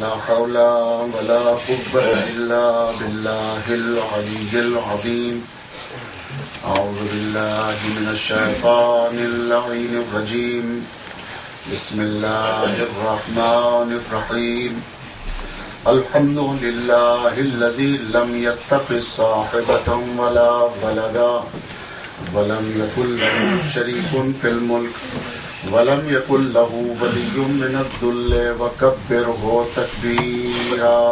لا حول ولا قوة إلا بالله العلي العظيم. أعوذ بالله من الشيطان اللعين الرجيم. بسم الله الرحمن الرحيم. الحمد لله الذي لم يتخذ صاحبة ولا ولدا ولم يكن له شريك في الملك ولم يكن له ولي من الذل وكبره تكبيرا.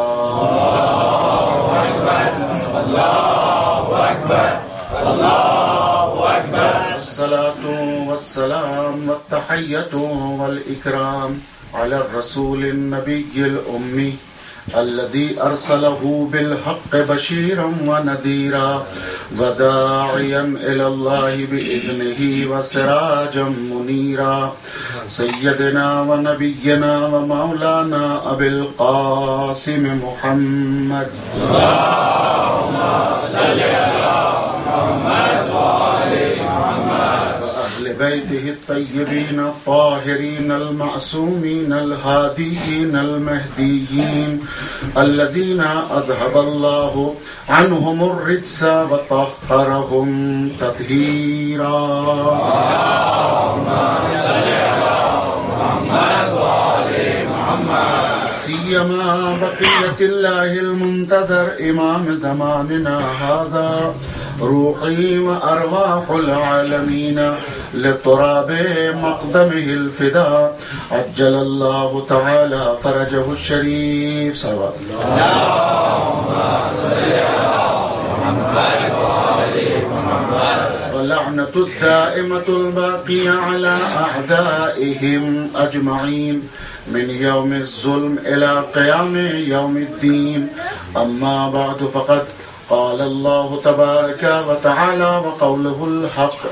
الله أكبر الله أكبر الله أكبر. الصلاة والسلام والتحية والإكرام على الرسول النبي الأمي الذي أرسله بالحق بشيرا ونذيرا وداعيا إلى الله بإذنه وسراجا منيرا سيدنا ونبينا ومولانا أبي القاسم محمد. اللهم صل على محمد وآل محمد وأهل بيته الطيبين الطاهرين المعصومين الهاديين المهديين الذين أذهب الله عنهم الرجس وطهرهم تطهيرا. اللهم صل على محمد وآل محمد سيما بقية الله المنتظر إمام زماننا هذا روحي وأرواح العالمين لتراب مقدمه الفداء عجل الله تعالى فرجه الشريف. صلوات اللهم صل على محمد وآل محمد واللعنة الدائمة الباقية على أعدائهم أجمعين من يوم الظلم إلى قيام يوم الدين. أما بعد فقد قال الله تبارك وتعالى وقوله الحق.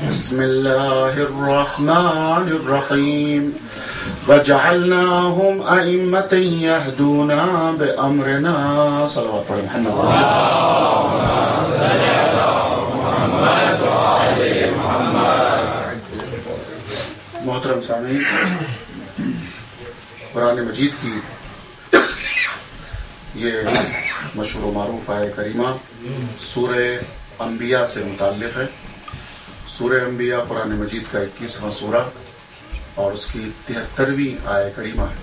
بسم الله الرحمن الرحيم. وجعلناهم أئمة يهدون بأمرنا. صلوات محمد. اللهم صل على محمد وآل محمد. محترم سامعین، قرآن مجید کی یہ مشہور و معروف آیت کریمہ سورہ انبیاء سے متعلق ہے. سورہ انبیاء قرآن مجید کا 21واں سورہ اور اس کی 73ویں آیت کریمہ ہے.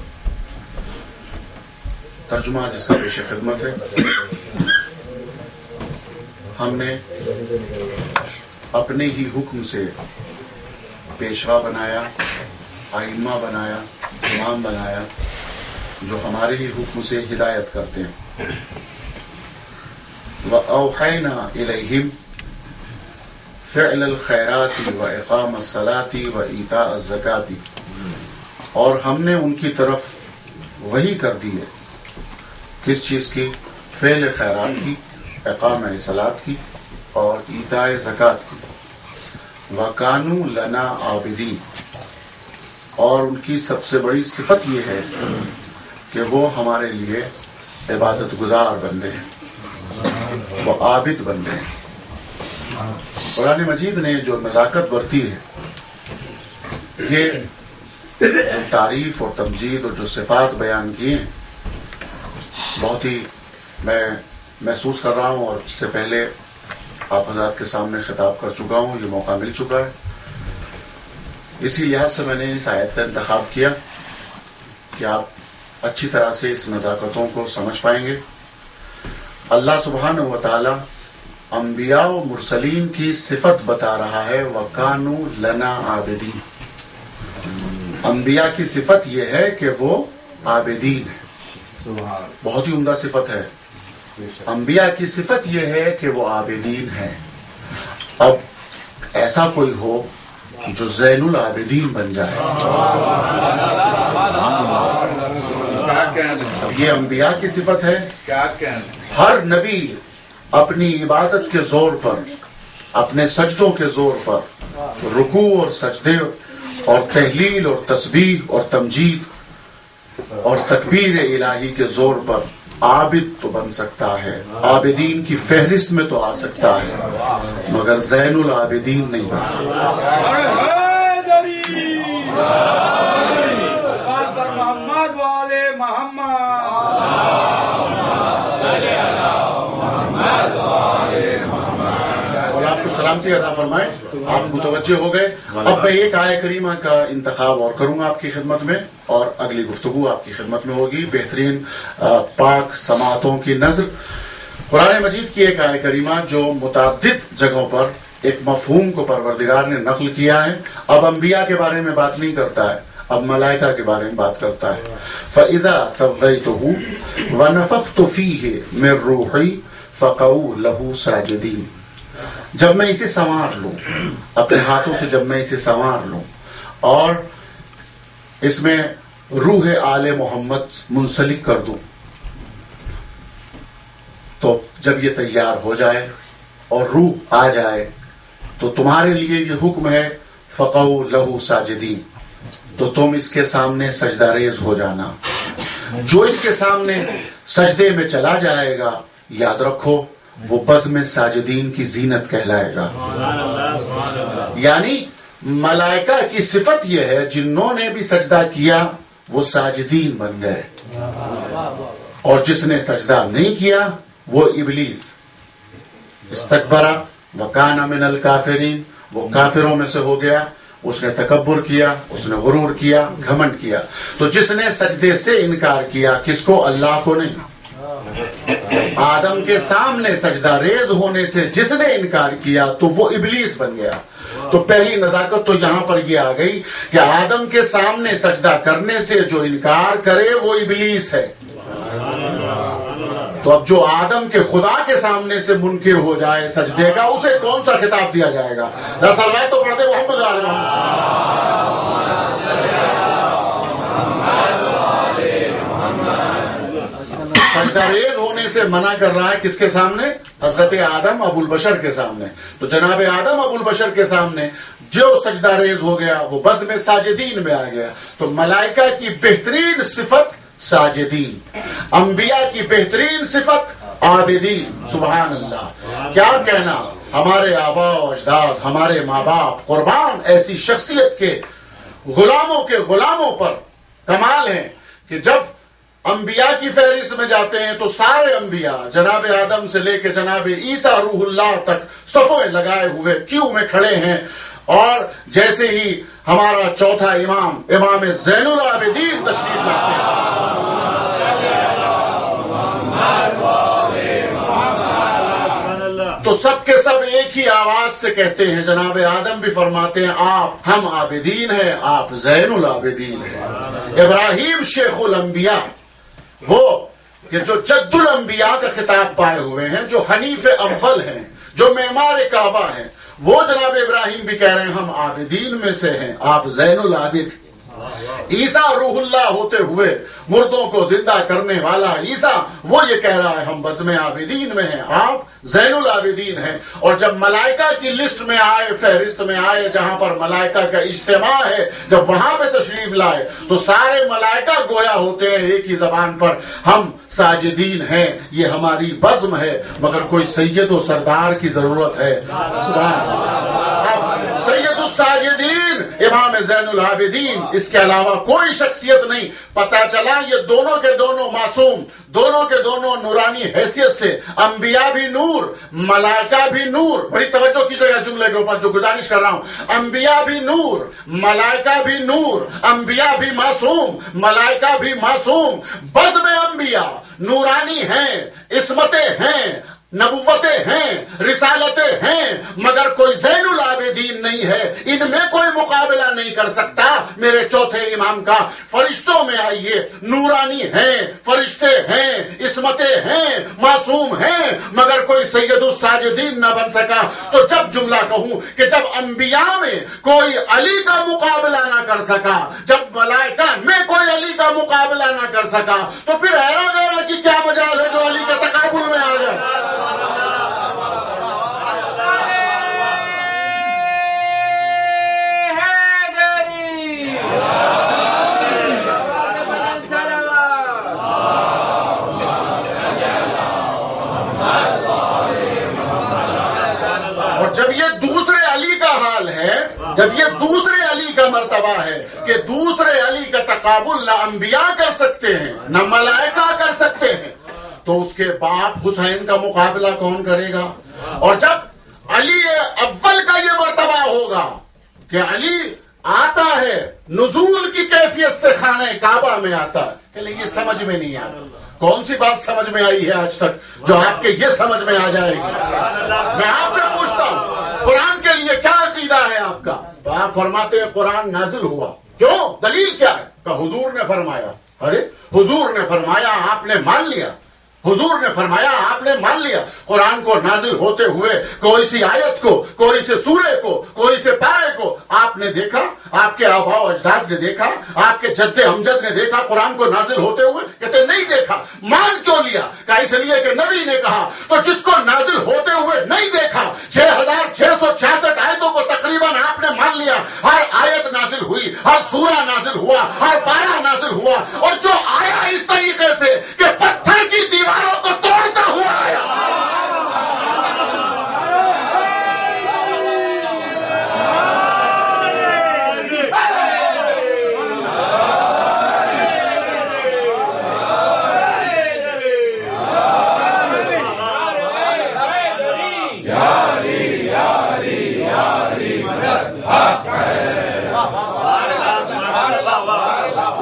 ترجمہ جس کا پیش خدمت ہے. ہم نے اپنے ہی حکم سے پیشوا بنایا، ائمہ بنایا، امام بنایا جو ہمارے ہی حکم سے ہدایت کرتے ہیں. وَأَوْحَيْنَا إِلَيْهِمْ فعل الخیرات و اقام الصلاۃ و ایتاء الزکاۃ. اور ہم نے ان کی طرف وحی کر دی ہے. کس چیز کی؟ فعل خیرات کی، اقام صلاۃ کی اور ایتاء زکاۃ کی. وَكَانُوا لَنَا عَابِدِينَ. اور ان کی سب سے بڑی صفت یہ ہے کہ وہ ہمارے لیے عبادت گزار بندے ہیں، وہ عابد بندے ہیں. قرآن مجید نے جو نزاکت برتی ہے، یہ جو تعریف اور تمجید اور جو صفات بیان کیے ہیں، بہت ہی میں محسوس کر رہا ہوں اور اس سے پہلے آپ حضرات کے سامنے خطاب کر چکا ہوں. یہ موقع مل چکا ہے. اسی لحاظ سے میں نے اس آیت کا انتخاب کیا کہ آپ اچھی طرح سے اس نزاکتوں کو سمجھ پائیں گے. اللہ سبحانہ و تعالی انبیاء و مرسلین کی صفت بتا رہا ہے. وَكَانُوا لَنَا عَابِدِينَ. انبیاء کی صفت یہ ہے کہ وہ عابدین ہیں. بہت ہی عمدہ صفت ہے. انبیاء کی صفت یہ ہے کہ وہ عابدین ہیں. اب ایسا کوئی ہو جو زین العابدین بن جائے. اب یہ انبیاء کی صفت ہے. ہر نبی اپنی عبادت کے زور پر، اپنے سجدوں کے زور پر، رکوع اور سجدے اور تحلیل اور تسبیح اور تمجید اور تکبیر الہی کے زور پر عابد تو بن سکتا ہے، عابدین کی فہرست میں تو آ سکتا ہے، مگر زین العابدین نہیں بن سکتا. اور آپ کو سلامتی عطا فرمائے. آپ متوجہ ہو گئے. اب میں ایک آیہ کریمہ کا انتخاب اور کروں گا آپ کی خدمت میں، اور اگلی گفتگو آپ کی خدمت میں ہوگی بہترین پاک سماعتوں کی نظر. قرآن مجید کی ایک آیہ کریمہ جو متعدد جگہوں پر ایک مفہوم کو پروردگار نے نقل کیا ہے. اب انبیاء کے بارے میں بات نہیں کرتا ہے، اب ملائکہ کے بارے میں بات کرتا ہے. فَإِذَا سَوَّيْتُهُ وَنَفَخْتُ فِيهِ مِن رُوحِي فَقَعُوا لَهُ سَاجِدِينَ. جب میں اسے سنوار لوں، اپنے ہاتھوں سے جب میں اسے سنوار لوں اور اس میں روح آل محمد منسلک کر دوں، تو جب یہ تیار ہو جائے اور روح آ جائے تو تمہارے لیے یہ حکم ہے فَقَعُوا لَهُ سَاجِدِينَ، تو تم اس کے سامنے سجدہ ریز ہو جانا. جو اس کے سامنے سجدے میں چلا جائے گا، یاد رکھو وہ بزم ساجدین کی زینت کہلائے گا. یعنی ملائکہ کی صفت یہ ہے جنہوں نے بھی سجدہ کیا وہ ساجدین بن گئے، اور جس نے سجدہ نہیں کیا وہ ابلیس استکبر وکان من الکافرین، وہ کافروں میں سے ہو گیا. اس نے تکبر کیا، اس نے غرور کیا، گھمنڈ کیا. تو جس نے سجدے سے انکار کیا، کس کو؟ اللہ کو نہیں. آدم کے سامنے سجدہ ریز ہونے سے جس نے انکار کیا تو وہ ابلیس بن گیا. تو پہلی نزاکت تو یہاں پر یہ آ گئی کہ آدم کے سامنے سجدہ کرنے سے جو انکار کرے وہ ابلیس ہے. تو اب جو آدم کے خدا کے سامنے سے منکر ہو جائے سجدے کا، اسے کون سا خطاب دیا جائے گا؟ صلوات تو پڑھتے محمد علیہ محمد. سجدہ ریز ہونے سے منع کر رہا ہے کس کے سامنے؟ حضرت آدم ابو البشر کے سامنے. تو جناب آدم ابو البشر کے سامنے جو سجدہ ریز ہو گیا وہ بزم ساجدین میں آ گیا. تو ملائکہ کی بہترین صفت ساجدین، انبیاء کی بہترین صفت عابدین. سبحان اللہ. کیا کہنا، ہمارے آباء و اجداد، ہمارے ماں باپ قربان ایسی شخصیت کے غلاموں پر کمال ہے کہ جب انبیاء کی فہرست میں جاتے ہیں تو سارے انبیاء جناب آدم سے لے کے جناب عیسیٰ روح اللہ تک صفوں لگائے ہوئے کیو میں کھڑے ہیں. اور جیسے ہی ہمارا چوتھا امام زین العابدین تشریف لاتے ہیں تو سب کے سب ایک ہی آواز سے کہتے ہیں. جناب آدم بھی فرماتے ہیں ہم عابدین ہیں، آپ زین العابدین ہیں. ابراہیم شیخ الانبیاء، وہ کہ جو جد الانبیاء کا خطاب پائے ہوئے ہیں، جو حنیف اول ہیں، جو معمار کعبہ ہیں، وہ جناب ابراہیم بھی کہہ رہے ہیں ہم عابدین میں سے ہیں، آپ زین العابد. عیسیٰ روح اللہ ہوتے ہوئے مردوں کو زندہ کرنے والا عیسیٰ، وہ یہ کہہ رہا ہے ہم بزم عابدین میں ہیں، آپ زین العابدین ہیں. اور جب ملائکہ کی لسٹ میں آئے، فہرست میں آئے، جہاں پر ملائکہ کا اجتماع ہے، جب وہاں پہ تشریف لائے تو سارے ملائکہ گویا ہوتے ہیں ایک ہی زبان پر، ہم ساجدین ہیں، یہ ہماری بزم ہے، مگر کوئی سید و سردار کی ضرورت ہے. سبحان اللہ. سید الساجدین امام زین العابدین، اس کے علاوہ کوئی شخصیت نہیں. پتہ چلا یہ دونوں کے دونوں معصوم، دونوں کے دونوں نورانی حیثیت سے، انبیاء بھی نور، ملائکہ بھی نور. بڑی توجہ کیجیے گا جملے کے اوپر جو گزارش کر رہا ہوں. انبیاء بھی نور، ملائکہ بھی نور، انبیاء بھی معصوم، ملائکہ بھی معصوم. بزم انبیاء نورانی ہیں، عصمتیں ہیں، نبوتیں ہیں، رسالتیں ہیں، مگر کوئی زین العابدین نہیں ہے. ان میں کوئی مقابلہ نہیں کر سکتا میرے چوتھے امام کا. فرشتوں میں آئیے، نورانی ہیں، فرشتے ہیں، عصمتیں ہیں، معصوم ہیں، مگر کوئی سید الساجدین نہ بن سکا. تو جب جملہ کہوں کہ جب انبیاء میں کوئی علی کا مقابلہ نہ کر سکا، جب ملائکہ میں کوئی علی کا مقابلہ نہ کر سکا، تو پھر ایرا غیرہ کی کیا مجال ہے جو علی کے تقابل میں آ جائے. جب یہ دوسرے علی کا مرتبہ ہے کہ دوسرے علی کا تقابل نہ انبیاء کر سکتے ہیں نہ ملائکہ کر سکتے ہیں، تو اس کے باپ حسین کا مقابلہ کون کرے گا؟ اور جب علی اول کا یہ مرتبہ ہوگا کہ علی آتا ہے نزول کی کیفیت سے خانہ کعبہ میں آتا ہے، چلے یہ سمجھ میں نہیں آتا، کون سی بات سمجھ میں آئی ہے آج تک جو آپ کے یہ سمجھ میں آ جائے گی؟ میں آپ سے پوچھتا ہوں قرآن کے لیے کیا عقیدہ ہے آپ کا؟ تو آپ فرماتے ہیں قرآن نازل ہوا، کیوں؟ دلیل کیا ہے؟ کہ حضور نے فرمایا۔ ارے حضور نے فرمایا آپ نے مان لیا، حضور نے فرمایا آپ نے مان لیا۔ قرآن کو نازل ہوتے ہوئے کوئی سی آیت کو، کوئی سے سورے کو، کوئی سے پارے کو آپ نے دیکھا؟ آپ کے آباء و اجداد نے دیکھا؟ آپ کے جد امجد نے دیکھا قرآن کو نازل ہوتے ہوئے؟ کہتے نہیں دیکھا۔ مان کیوں لیا؟ کہ اس لیے کہ نبی نے کہا۔ تو جس کو نازل ہوتے ہوئے نہیں دیکھا، 6666 آیتوں کو تقریباً آپ نے مان لیا، ہر آیت نازل ہوئی، ہر سورہ نازل ہوا، ہر پارہ نازل ہوا، اور جو آیا اس طریقے سے کہ پتھر کی دیواروں کو توڑتا ہوا آیا۔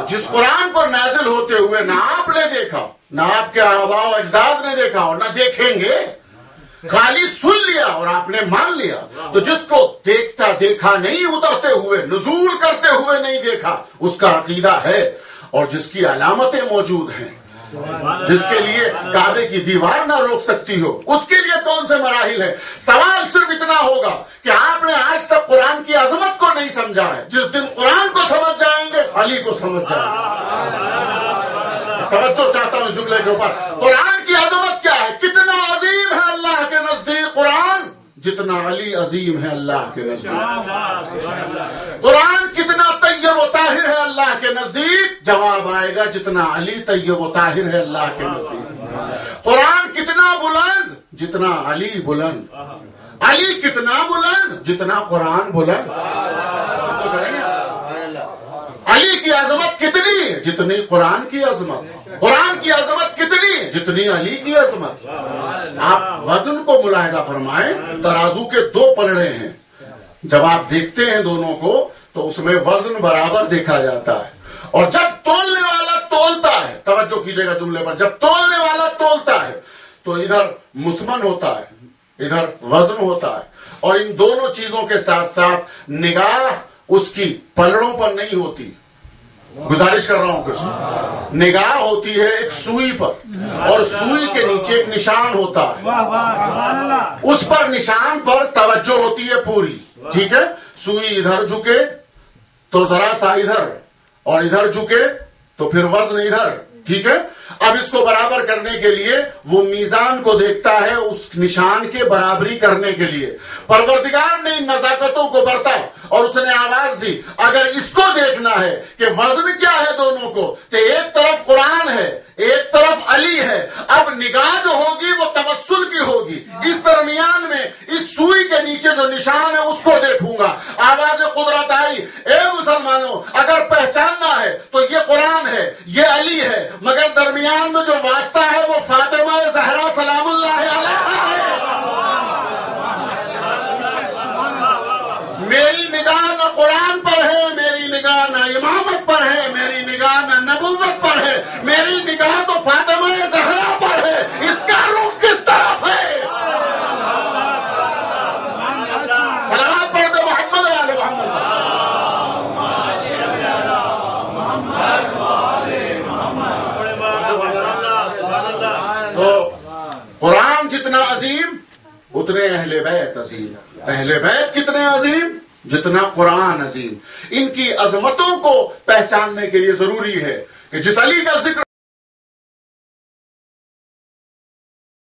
جس قرآن کو نازل ہوتے ہوئے نہ آپ نے دیکھا، نہ آپ کے آباء و اجداد نے دیکھا اور نہ دیکھیں گے، خالی سن لیا اور آپ نے مان لیا، تو جس کو دیکھا نہیں، اترتے ہوئے نزول کرتے ہوئے نہیں دیکھا، اس کا عقیدہ ہے، اور جس کی علامتیں موجود ہیں، جس کے لیے کعبے کی دیوار نہ روک سکتی ہو، اس کے لیے کون سے مراحل ہیں؟ سوال صرف اتنا ہوگا کہ آپ نے آج تک قرآن کی عظمت کو نہیں سمجھا ہے، جس دن قرآن کو سمجھ جائیں گے علی کو سمجھ جائیں گے۔ توجہ چاہتا ہوں جملے کے اوپر، قرآن کی عظمت کیا ہے؟ کتنا عظیم ہے اللہ کے نزدیک قرآن، جتنا علی عظیم ہے اللہ کے نزدیک۔ قرآن کتنا طیب و طاہر ہے اللہ کے نزدیک، جواب آئے گا جتنا علی طیب و طاہر ہے اللہ کے نزدیک۔ قرآن کتنا بلند، جتنا علی بلند۔ علی کتنا بلند، جتنا قرآن بلند۔ علی کی عظمت کتنی، جتنی قرآن کی عظمت۔ قرآن کی عظمت کتنی، جتنی علی کی عظمت۔ آپ وزن کو ملاحظہ فرمائیں، ترازو کے دو پلڑے ہیں، جب آپ دیکھتے ہیں دونوں کو تو اس میں وزن برابر دیکھا جاتا ہے، اور جب تولنے والا تولتا ہے، توجہ کیجئے گا جملے پر، جب تولنے والا تولتا ہے تو ادھر مسمن ہوتا ہے، ادھر وزن ہوتا ہے، اور ان دونوں چیزوں کے ساتھ ساتھ نگاہ اس کی پلڑوں پر نہیں ہوتی۔ گزارش کر رہا ہوں کچھ، نگاہ ہوتی ہے ایک سوئی پر، اور سوئی کے نیچے ایک نشان ہوتا ہے، اس پر نشان پر توجہ ہوتی ہے پوری، ٹھیک ہے؟ سوئی ادھر جھکے تو ذرا سا ادھر، اور ادھر جھکے تو پھر وزن ادھر، ٹھیک ہے؟ اب اس کو برابر کرنے کے لیے وہ میزان کو دیکھتا ہے، اس نشان کے برابری کرنے کے لیے پروردگار نے ان نزاکتوں کو برتا، اور اس نے آواز دی اگر اس کو دیکھنا ہے کہ وزن کیا ہے دونوں کو، تو ایک طرف قرآن ہے، ایک طرف علی ہے، اب نگاہ جو ہوگی وہ توسل کی ہوگی، اس درمیان میں اس سوئی کے نیچے جو نشان ہے اس کو دیکھوں گا۔ آواز قدرت آئی، اے مسلمانوں اگر پہچاننا ہے تو یہ قرآن ہے، یہ علی ہے، مگر درمیان میں جو واسطہ ہے وہ فاطمہ زہرا سلام اللہ علیہا ہے۔ میری نگاہ نہ قرآن پر ہے، میری نگاہ نہ امامت پر ہے، میری نگاہ نہ نبوت پر ہے، میری نگاہ تو فاطمہ زہرا پر ہے، اس کا رخ کس طرف ہے؟ صلوات پڑھ دو محمد والے محمد۔ تو قرآن جتنا عظیم اتنے اہل بیت عظیم، اہل بیت کتنے عظیم جتنا قرآن عظیم۔ ان کی عظمتوں کو پہچاننے کے لیے ضروری ہے کہ جس علی کا ذکر